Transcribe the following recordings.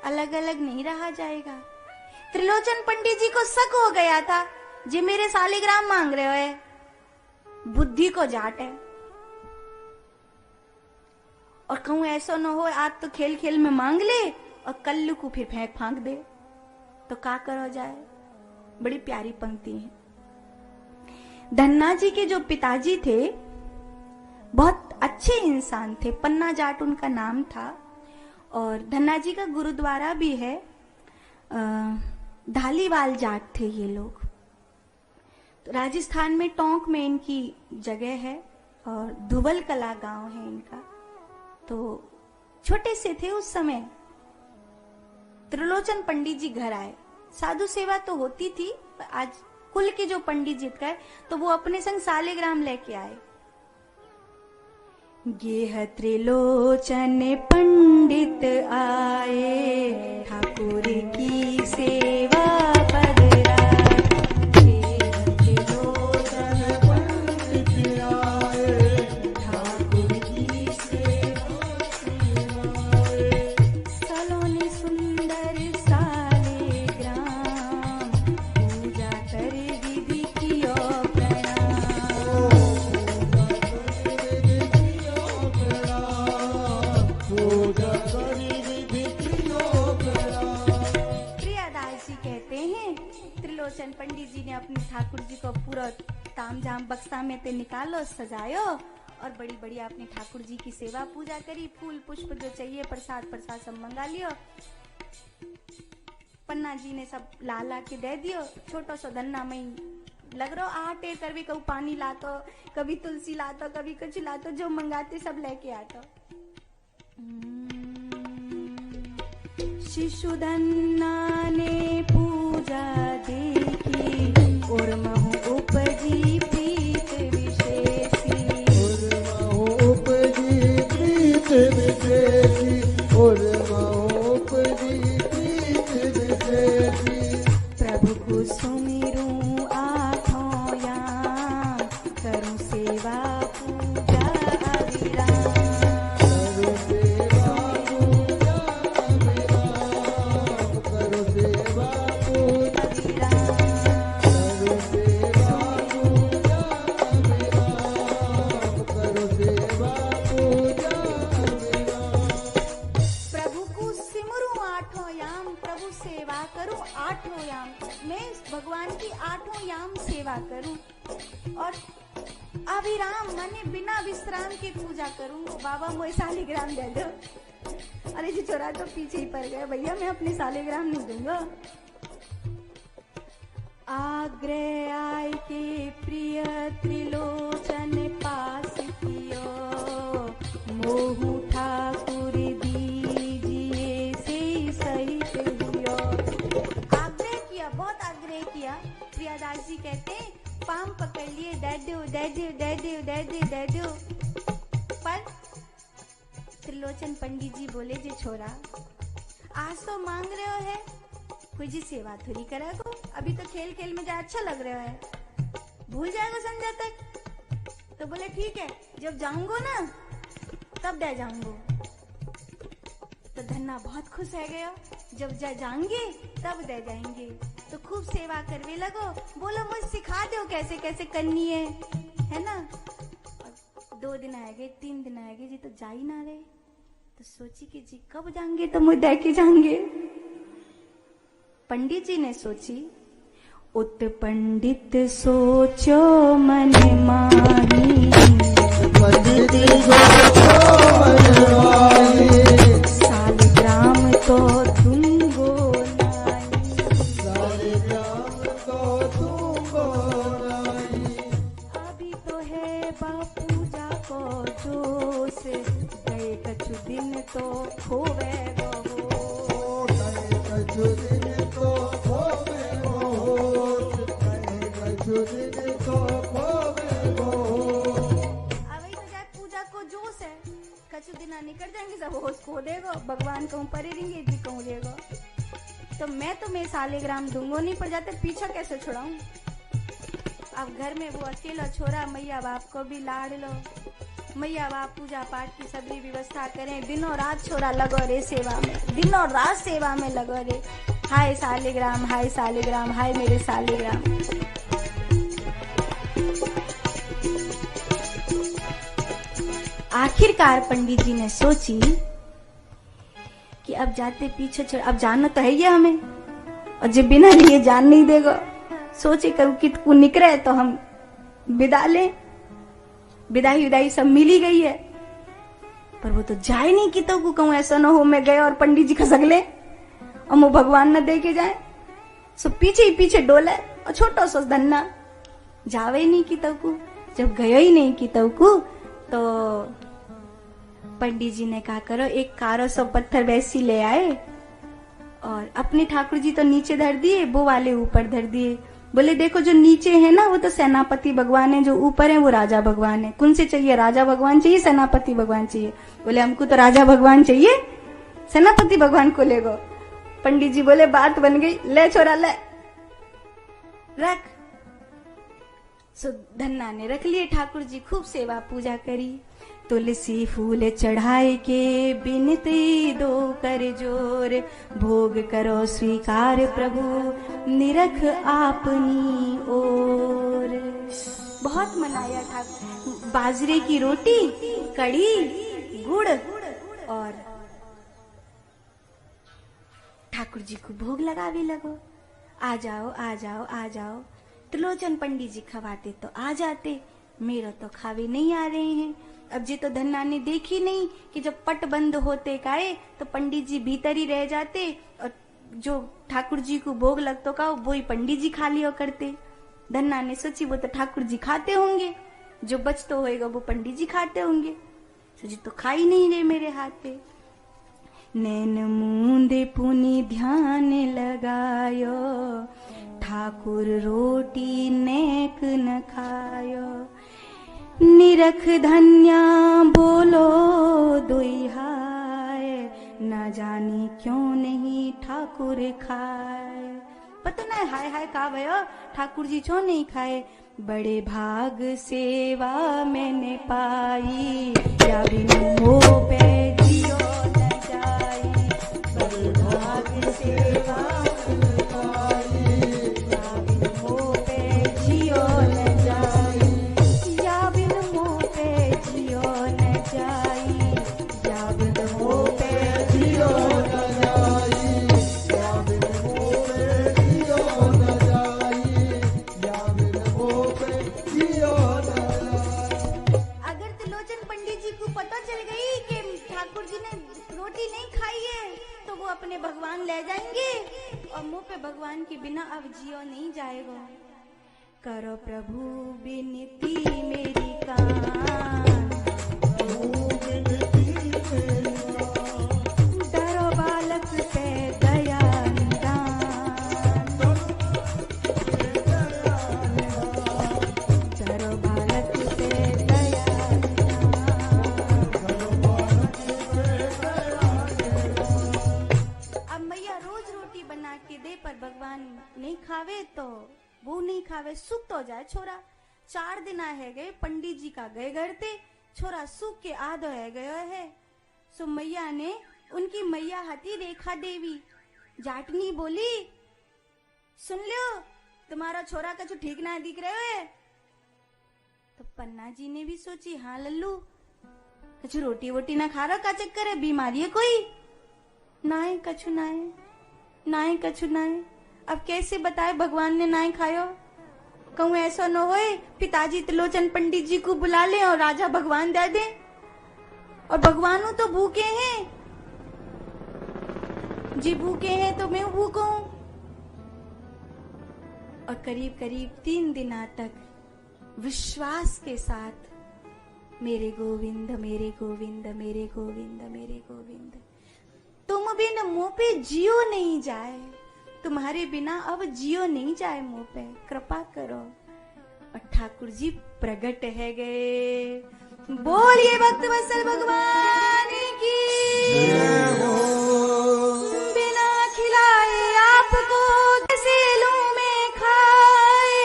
अलग अलग नहीं रहा जाएगा। त्रिलोचन पंडित जी को शक हो गया था, जे मेरे सालिग्राम मांग रहे हो है, बुद्धि को जाट है। और कहूं ऐसा न हो आज तो खेल खेल में मांग ले और कल्लू को फिर फेंक फांक दे, तो का करो जाए। बड़ी प्यारी पंक्ति है। धन्ना जी के जो पिताजी थे बहुत अच्छे इंसान थे, पन्ना जाट उनका नाम था। और धन्ना जी का गुरुद्वारा भी है। धालीवाल जाट थे ये लोग। तो राजस्थान में टोंक में इनकी जगह है और धुबल कला गांव है इनका। तो छोटे से थे उस समय। त्रिलोचन पंडित जी घर आए। साधु सेवा तो होती थी, आज कुल के जो पंडित जी गए तो वो अपने संग सालिग्राम लेके आए। गेह त्रिलोचन पंडित आए, ठाकुर की सेवा पधराए। गेह त्रिलोचन पंडित आए, ठाकुर की सेवा पधराए। सलोनी सुंदर सालिग्राम, पूजा कर विधि कियो त्रिलोचन पंडित जी ने अपने ठाकुर जी को पूरा ताम झाम बक्सा में ते निकालो सजायो और बड़ी बड़ी अपने ठाकुर जी की सेवा पूजा करी। फूल पुष्प जो चाहिए प्रसाद प्रसाद सब मंगा लियो। पन्ना जी ने सब ला के दे दियो। छोटो सो धन्ना में लग रहा आटे करवी, कभी पानी लातो, कभी तुलसी लातो, कभी कुछ लातो, जो मंगाते सब लेके आतो। शिशु धन्ना ने पूजा देखी, और महु उपजी प्रीत विशेषी। और महु उपजी प्रीत विशेषी, और महु उपजी प्रीत विशेषी। प्रभु को सुमिरूं आठों याम, करूं सेवा पूजा अविराम। करो सेवा पूजा अविराम, करो सेवा पूजा अविराम। करो सेवा पूजा अविराम, करो सेवा पूजा अविराम। प्रभु को सिमरूं आठों याम, प्रभु सेवा करूं आठों याम। मैं भगवान की आठों याम सेवा करूं और अविराम माने बिना विश्राम के पूजा करूं। बाबा मोए सालिग्राम दे दो। अरे जी चोरा तो पीछे ही पड़ गया, भैया मैं अपने सालिग्राम नहीं दूंगा। आग्रह आय के प्रिय त्रिलोचन पास कियो, मोहु ठाकुर दीजिए से सहित हियो। आग्रह किया, बहुत आग्रह किया। प्रियादास जी कहते हैं पाम पकड़ लिए, दे दो दे दो दे दो दे दो दे दो। पर त्रिलोचन पंडित जी बोले जी छोरा आज तो मांग रहे हो है, कोई जी सेवा थोड़ी करेगो, अभी तो खेल खेल में जा अच्छा लग रहा है, भूल जाएगा संध्या तक। तो बोले ठीक है, जब जाऊंगो ना तब दे जाऊंगो। तो धन्ना बहुत खुश है गया, जब जाएंगे तब दे जाएंगे। तो खूब सेवा करवे लगो, बोलो मुझे सिखा दो कैसे कैसे करनी है ना। और 2 दिन आएंगे 3 दिन आएंगे जी तो जा ही ना रहे। तो सोची कि जी कब जाएंगे तो मुझे दे के जाएंगे। पंडित जी ने सोची, उत पंडित सोचो मन माही, पंडित सोचो मन माही, सालिग्राम तो दूंगो नाई। सालिग्राम तो दूंगो नाई। अभी तो है पूजा को जोश, गए कछु दिन तो खोवे बहो। गए कछु दिन तो खोवे बहोश, गए कछु दिन तो खोवे बहोश। अभी तो जाए पूजा को जोश है, कछु दिन निकल जाएंगे सब होश खो देगो। भगवान कहूँ परे रहेंगे जी कहूँ देगो। तो मैं तुम्हें सालिग्राम दूंगो नहीं, पर जाते पीछा कैसे छुड़ाऊं। अब घर में वो अकेला छोरा, मैया बाप को भी लाड़ लो, मैया बाप पूजा पाठ की सभी व्यवस्था करें। दिनों रात छोरा लगो रे सेवा में, दिनों रात सेवा में लगो रे। हाय सालिग्राम, हाय सालिग्राम, हाय मेरे सालिग्राम। आखिरकार पंडित जी ने सोची कि अब जाते पीछे छोड़, अब जाना तो है ही हमें, और जब बिना लिए जान नहीं देगा। सोचे कभी कि निकले तो हम विदा लें, विदाई सब मिली गई है, पर वो तो जाए नहीं कि तो कहूं ऐसा ना हो मैं गए और पंडित जी खसक ले और वो भगवान न दे के जाए। सो पीछे ही पीछे डोले और छोटा सा धन्ना जावे ही नहीं कि तब जब गयो ही नहीं कि तब तो पंडित जी ने कहा करो एक कारो सो पत्थर वैसी ले आए और अपने ठाकुर जी तो नीचे धर दिए, वो वाले ऊपर धर दिए। बोले देखो जो नीचे है ना वो तो सेनापति भगवान है, जो ऊपर है वो राजा भगवान है। कौन से चाहिए, राजा भगवान चाहिए सेनापति भगवान चाहिए? बोले हमको तो राजा भगवान चाहिए, सेनापति भगवान को ले गो। पंडित जी बोले बात बन गई, ले छोरा ले रख। सो धन्ना ने रख लिए। ठाकुर जी खूब सेवा पूजा करी। तुलसी फूल चढ़ाए के बिनती दो कर जोर, भोग करो स्वीकार प्रभु निरख आपनी ओर। बहुत मनाया ठाकुर, बाजरे की रोटी, कड़ी, गुड़ और ठाकुर जी को भोग लगावे लगो। आ जाओ आ जाओ आ जाओ। त्रिलोचन पंडित जी खवाते तो आ जाते, मेरा तो खावे नहीं आ रहे हैं। अब जी तो धन्ना ने देखी नहीं कि जब पट बंद होते काए तो पंडित जी भीतर ही रह जाते और जो ठाकुर जी को भोग लगतो का वो ही पंडित जी खा लिया करते। धन्ना ने सोची वो तो ठाकुर जी खाते होंगे, जो बचतो होएगा वो पंडित जी खाते होंगे। सोची तो खा ही नहीं रहे मेरे हाथ पे। नैन मूंदे पुनि ध्यान लगायो, ठाकुर रोटी नेक न खायो। निरख धन्या बोलो दुहाय, न जानी क्यों नहीं ठाकुर खाए। पता ना हाय हाय का भयो ठाकुर जी क्यों नहीं खाए। बड़े भाग सेवा मैंने पाई, या बिनु हो पे जियो न जाई। बड़े भाग सेवा मैंने पाई, या बिनु हो पे जियो न जाई। या बिनु हो पे जियो न जाई, या बिनु हो पे जियो न जाई। या बिन मोहे जियो न जाई, या बिन मोहे जियो न जाई। अगर त्रिलोचन पंडित जी को पता चल गई कि ठाकुर जी ने रोटी नहीं खाई है तो वो अपने भगवान ले जाएंगे और मुंह पे भगवान के बिना अब जियो नहीं जाएगा। करो प्रभु विनती मेरी कान, डरो बालक पे दया निदान। डरो बालक पे दया अब मैया रोज रोटी बना के दे पर भगवान नहीं खावे तो वो नहीं खावे, सुख तो जाए छोरा। 4 दिन है गए पंडित जी का गए घर ते, छोरा सूख के आधो है गयो है। सो मैया ने उनकी मैया हती रेखा देवी जाटनी बोली, सुन लो तुम्हारा छोरा कछु ठीक ना दिख रहे है। तो पन्ना जी ने भी सोची हाँ लल्लू कछु रोटी वोटी ना खा रहा, का चक्कर है, बीमारी है कोई? नाए कछु नाए, नाए कछु नाए। अब कैसे बताए भगवान ने नाए खायो? कहूँ ऐसा न होए पिताजी त्रिलोचन पंडित जी को बुला ले और राजा भगवान दे दे, और भगवान तो भूखे हैं जी, भूखे हैं तो मैं भूखूं। और करीब करीब 3 दिना तक विश्वास के साथ मेरे गोविंद मेरे गोविंद मेरे गोविंद मेरे गोविंद, तुम बिन मुंह पे जियो नहीं जाए, तुम्हारे बिना अब जियो नहीं जाए मुंह पे, कृपा करो। और ठाकुर जी प्रकट है गए। बोलिए भक्त वत्सल भगवान की। बिना खिलाए आपको कैसे लूं मैं खाए,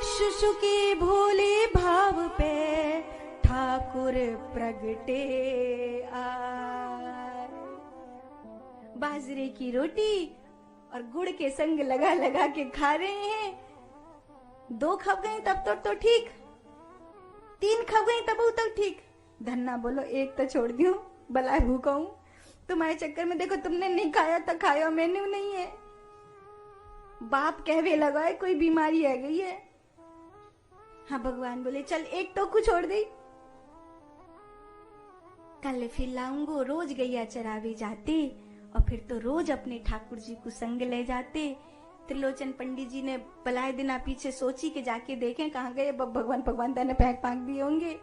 शुशुके भोले भाव पे ठाकुर लौटे आए। बाजरे की रोटी और गुड़ के संग लगा लगा के खा रहे हैं। 2 खप गई तब तो ठीक, 3 खप गई तब तो ठीक। धन्ना बोलो 1 तो छोड़ दियो, भला भूखा हूं। तुम्हारे चक्कर में देखो तुमने नहीं खाया तो खाया, मैंने नहीं है। बाप कहवे लगा है कोई बीमारी आ गई है। हाँ भगवान बोले चल 1 तो कुछ छोड़ दे, कल फिर लाऊंगो। रोज गैया चरावे जाते और फिर तो रोज अपने ठाकुर जी को संग ले जाते। त्रिलोचन पंडित जी ने बलाए दिना पीछे सोची के जाके देखें कहाँ गए भगवान। भगवान तने पैक पाक दिए होंगे।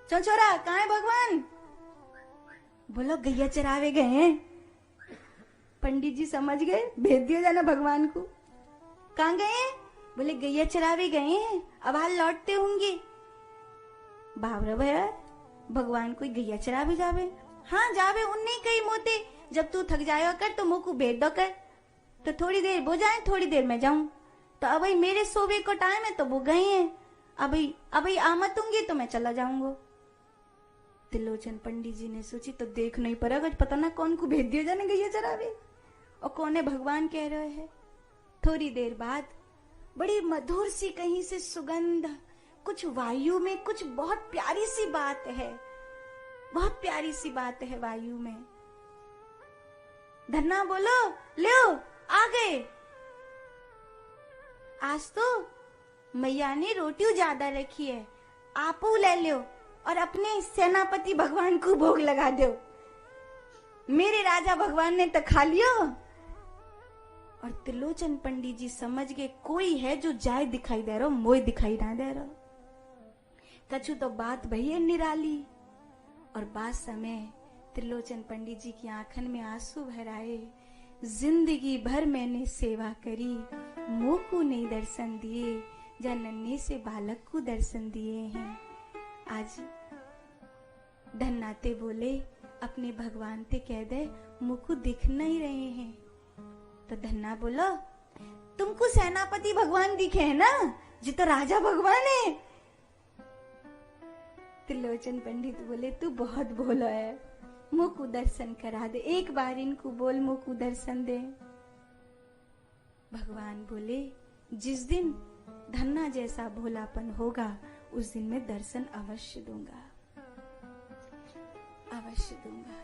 चल छोरा कहाँ है भगवान? बोलो गैया चरावे गए हैं। पंडित जी समझ गए, भेज दिया जाना भगवान को। कहाँ गए? बोले गैया चरावे गए हैं, अब हाल लौटते होंगे। बाबरा भैया भगवान कोई गैया चरावे जावे? हाँ जावे, उन्हीं कई मोते। जब तू थक जाया कर तो मुँह को भेज दो कर, तो थोड़ी देर वो जाए थोड़ी देर मैं जाऊं। तो अभी मेरे सोवे को टाइम है तो वो गए हैं, अभी आमत होंगी तो मैं चला जाऊंगा। त्रिलोचन पंडित जी ने सोची तो देख नहीं पड़ेगा, पता ना कौन को भेज दिया जाने गैया चरावे और कौन है भगवान कह रहे हैं। थोड़ी देर बाद बड़ी मधुर सी कहीं से सुगंध, कुछ वायु में कुछ बहुत प्यारी सी बात है, बहुत प्यारी सी बात है वायु में। धन्ना बोलो ले आ गए। आज तो मैया ने रोटी ज्यादा रखी है, आपू ले लो और अपने सेनापति भगवान को भोग लगा दो। मेरे राजा भगवान ने तो खा लियो। और त्रिलोचन पंडित जी समझ गए कोई है जो जाय दिखाई दे रहा, मोय दिखाई ना दे रहा। कछु तो बात भई निराली। और बात समय त्रिलोचन पंडित जी की आंखन में आंसू भर आए। जिंदगी भर मैंने सेवा करी, मोह को नहीं दर्शन दिए, जा नन्हे से बालक को दर्शन दिए हैं। आज धन्नाते बोले अपने भगवान ते कह दे मुँह को दिख नहीं रहे हैं। तो धन्ना बोलो तुमको सेनापति भगवान दिखे है ना, जी तो राजा भगवान है। त्रिलोचन पंडित बोले तू बहुत भोला है, मुँह को दर्शन करा दे, एक बार इनको बोल मुँह को दर्शन दे। भगवान बोले जिस दिन धन्ना जैसा भोलापन होगा उस दिन मैं दर्शन अवश्य दूंगा, अवश्य दूंगा।